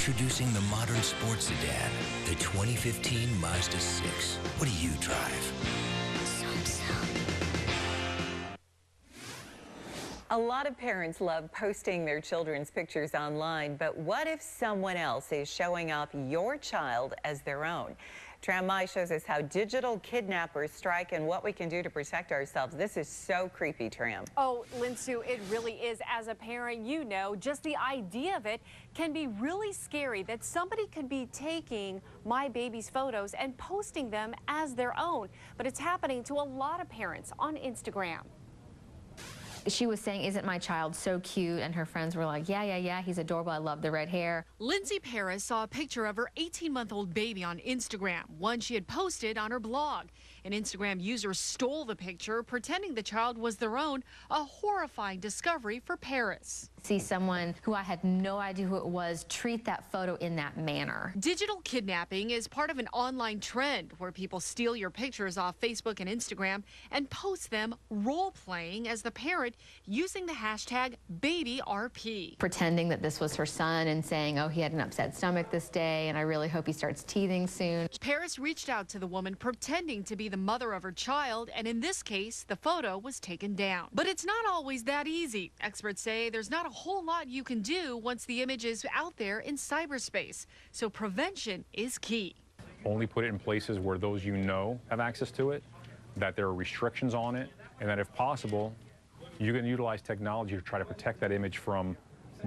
Introducing the modern sports sedan, the 2015 Mazda 6. What do you drive? A lot of parents love posting their children's pictures online, but what if someone else is showing off your child as their own? Tram Mai shows us how digital kidnappers strike and what we can do to protect ourselves. This is so creepy, Tram. Oh, Linsu, it really is. As a parent, you know, just the idea of it can be really scary, that somebody could be taking my baby's photos and posting them as their own. But it's happening to a lot of parents on Instagram. She was saying, "Isn't my child so cute?" And her friends were like, yeah, he's adorable. I love the red hair. Lindsay Paris saw a picture of her 18-month-old baby on Instagram, one she had posted on her blog. An Instagram user stole the picture, pretending the child was their own, a horrifying discovery for Paris. See someone who I had no idea who it was treat that photo in that manner. Digital kidnapping is part of an online trend where people steal your pictures off Facebook and Instagram and post them role-playing as the parent using the hashtag #BabyRP. Pretending that this was her son and saying, "Oh, he had an upset stomach this day, and I really hope he starts teething soon." Paris reached out to the woman pretending to be the mother of her child, and in this case, the photo was taken down. But it's not always that easy. Experts say there's not a whole lot you can do once the image is out there in cyberspace, so prevention is key. Only put it in places where those you know have access to it, that there are restrictions on it, and that if possible, you can utilize technology to try to protect that image from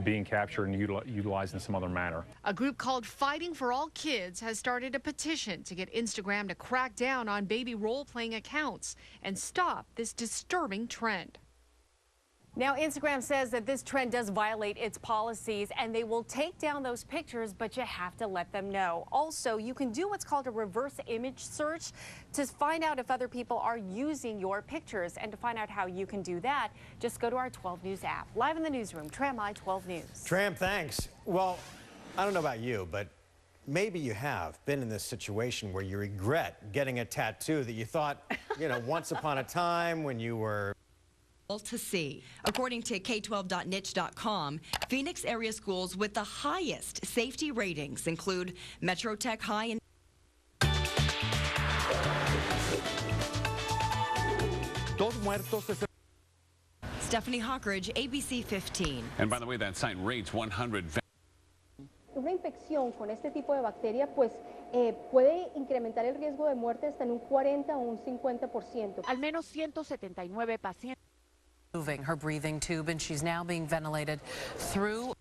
being captured and utilized in some other manner. A group called Fighting for All Kids has started a petition to get Instagram to crack down on baby role-playing accounts and stop this disturbing trend. Now, Instagram says that this trend does violate its policies and they will take down those pictures, but you have to let them know. Also, you can do what's called a reverse image search to find out if other people are using your pictures. And to find out how you can do that, just go to our 12 News app. Live in the newsroom, Tram Mai 12 News. Tram, thanks. Well, I don't know about you, but maybe you have been in this situation where you regret getting a tattoo that you thought, once upon a time when you were to see. According to K12.niche.com, Phoenix area schools with the highest safety ratings include Metro Tech High and Stephanie Hawkridge, ABC 15. And by the way, that site rates 100. Una infección con este tipo de bacteria pues puede incrementar el riesgo de muerte hasta en un 40 o un 50%. Al menos 179 pacientes. Moving her breathing tube, and she's now being ventilated through.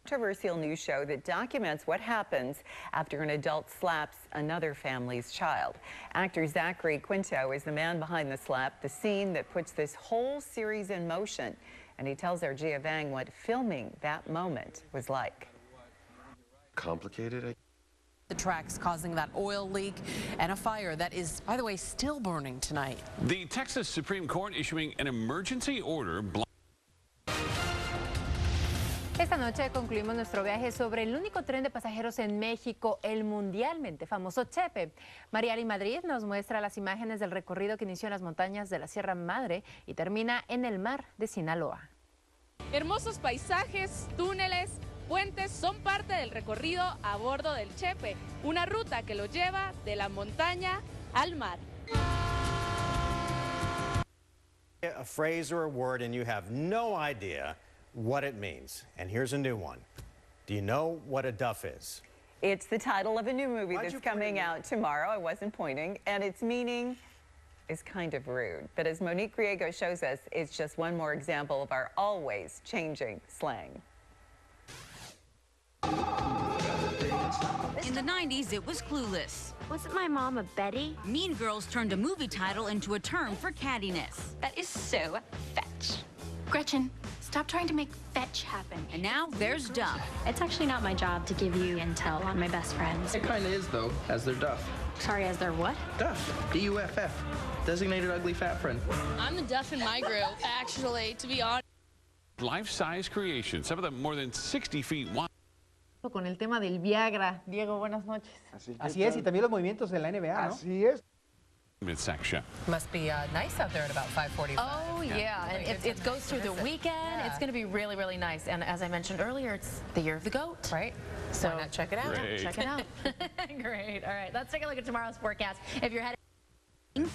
Controversial news show that documents what happens after an adult slaps another family's child. Actor Zachary Quinto is the man behind the slap, the scene that puts this whole series in motion. And he tells our Gia Vang what filming that moment was like. Complicated. The tracks causing that oil leak and a fire that is, by the way, still burning tonight. The Texas Supreme Court issuing an emergency order. Esta noche concluimos nuestro viaje sobre el único tren de pasajeros en México, el mundialmente famoso Chepe. Mariali Madrid nos muestra las imágenes del recorrido que inició en las montañas de la Sierra Madre y termina en el mar de Sinaloa. Hermosos paisajes, túneles, puentes son parte del recorrido a bordo del Chepe, una ruta que lo lleva de la montaña al mar. a phrase or a word and you have no idea what it means. And here's a new one. Do you know what a duff is? It's the title of a new movie that's coming out tomorrow. I wasn't pointing. And its meaning is kind of rude. But as Monique Griego shows us, it's just one more example of our always changing slang. In the 90s, it was Clueless. Wasn't my mom a Betty? Mean Girls turned a movie title into a term for cattiness. That is so fetch. Gretchen, stop trying to make fetch happen. And now there's Duff. It's actually not my job to give you intel on my best friends. It kind of is, though, as their Duff. Sorry, as their what? Duff. D-U-F-F. Designated ugly fat friend. I'm the Duff in my group, actually, to be honest. Life-size creations, some of them more than 60 feet wide. Con el tema del Viagra. Diego, buenas noches. Así es, y también los movimientos de la NBA, ¿no? Así es. Midsection. Must be nice out there at about 5:45. Oh, yeah. And it goes through the weekend. Yeah. It's going to be really, really nice. And as I mentioned earlier, it's the year of the goat. Right. So why not check it out? Great. Check it out. Great. All right. Let's take a look at tomorrow's forecast. If you're heading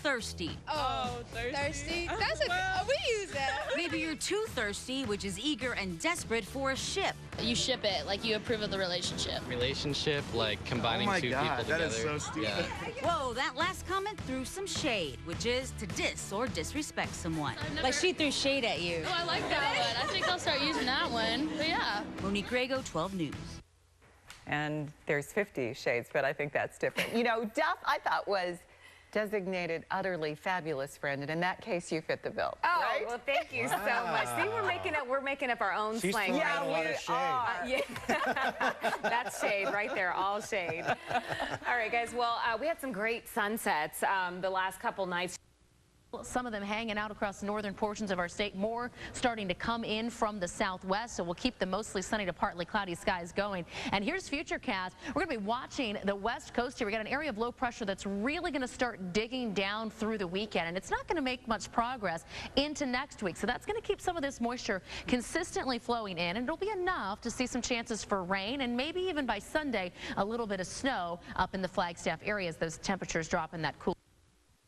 Thirsty. Oh, thirsty. That's we use that. Maybe you're too thirsty, which is eager and desperate for a ship. You ship it, like you approve of the relationship. Relationship, like combining two people together. That is so stupid. Yeah. Whoa, that last comment threw some shade, which is to diss or disrespect someone. Like she threw shade at you. Oh, I like that one. I think I'll start using that one. But yeah. Monique Grego, 12 News. And there's 50 shades, but I think that's different. You know, Duff, I thought, was designated utterly fabulous friend, and in that case, you fit the bill. Oh, right? well, thank you so much. See, we're making up our own She's slang. throwing a lot of shade. Yeah. That's shade right there, all shade. All right, guys. Well, we had some great sunsets the last couple nights. some of them hanging out across the northern portions of our state, more starting to come in from the southwest, so we'll keep the mostly sunny to partly cloudy skies going. And here's Futurecast. We're going to be watching the west coast here. We got an area of low pressure that's really going to start digging down through the weekend, and it's not going to make much progress into next week. So that's going to keep some of this moisture consistently flowing in, and it'll be enough to see some chances for rain and maybe even by Sunday a little bit of snow up in the Flagstaff area as those temperatures drop in that cool.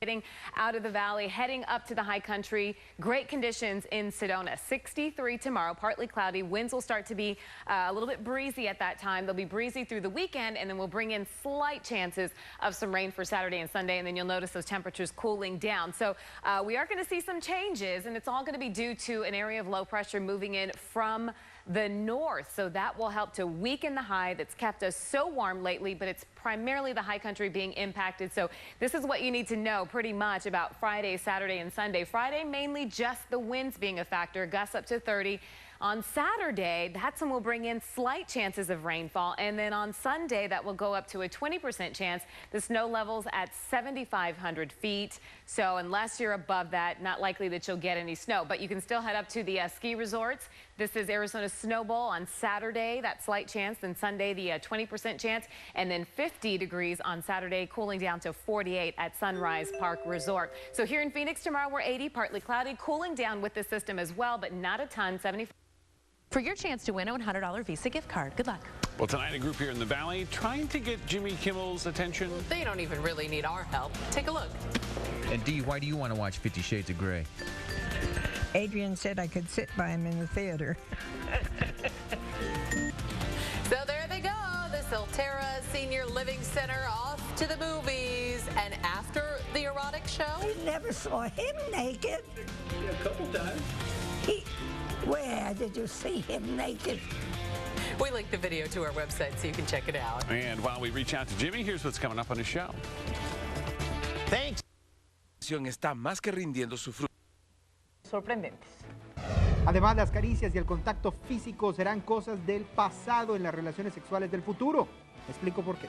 Getting out of the valley, heading up to the high country. Great conditions in Sedona. 63 tomorrow, partly cloudy. Winds will start to be a little bit breezy at that time. They'll be breezy through the weekend, and then we'll bring in slight chances of some rain for Saturday and Sunday, and then you'll notice those temperatures cooling down. So we are going to see some changes, and it's all going to be due to an area of low pressure moving in from the north, so that will help to weaken the high that's kept us so warm lately, but it's primarily the high country being impacted. So this is what you need to know pretty much about Friday, Saturday, and Sunday. Friday, mainly just the winds being a factor, gusts up to 30. On Saturday, that's when we'll bring in slight chances of rainfall, and then on Sunday, that will go up to a 20% chance. The snow levels at 7,500 feet, so unless you're above that, not likely that you'll get any snow, but you can still head up to the ski resorts. This is Arizona Snow Bowl on Saturday, that slight chance, then Sunday, the 20% chance, and then 50 degrees on Saturday, cooling down to 48 at Sunrise Park Resort. So here in Phoenix tomorrow, we're 80, partly cloudy, cooling down with the system as well, but not a ton, 75. For your chance to win a $100 Visa gift card. Good luck. Well, tonight a group here in the Valley trying to get Jimmy Kimmel's attention. They don't even really need our help. Take a look. And Dee, why do you want to watch 50 Shades of Grey? Adrian said I could sit by him in the theater. So there they go, the Silterra Senior Living Center off to the movies. And after the erotic show, I never saw him naked. Yeah, a couple times. Where did you see him naked? we linked the video to our website so you can check it out. And while we reach out to Jimmy, here's what's coming up on his show. Thanks. Está más que rindiendo su fruto. Sorprendentes. Además, las caricias y el contacto físico serán cosas del pasado en las relaciones sexuales del futuro. Explico por qué.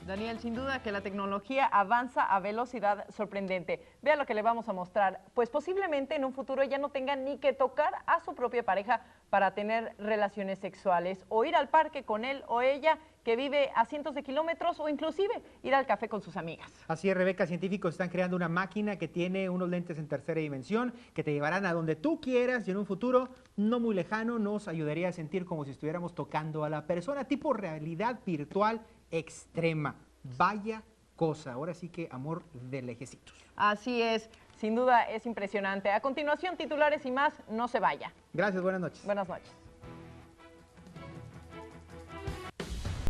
Daniel, sin duda que la tecnología avanza a velocidad sorprendente. Vea lo que le vamos a mostrar. Pues posiblemente en un futuro ya no tenga ni que tocar a su propia pareja para tener relaciones sexuales o ir al parque con él o ella que vive a cientos de kilómetros o inclusive ir al café con sus amigas. Así es, Rebeca, científicos están creando una máquina que tiene unos lentes en tercera dimensión que te llevarán a donde tú quieras y en un futuro no muy lejano nos ayudaría a sentir como si estuviéramos tocando a la persona, tipo realidad virtual extrema. Vaya cosa, ahora sí que amor de lejecitos. Así es, sin duda es impresionante. A continuación, titulares y más, no se vaya. Gracias, buenas noches. Buenas noches.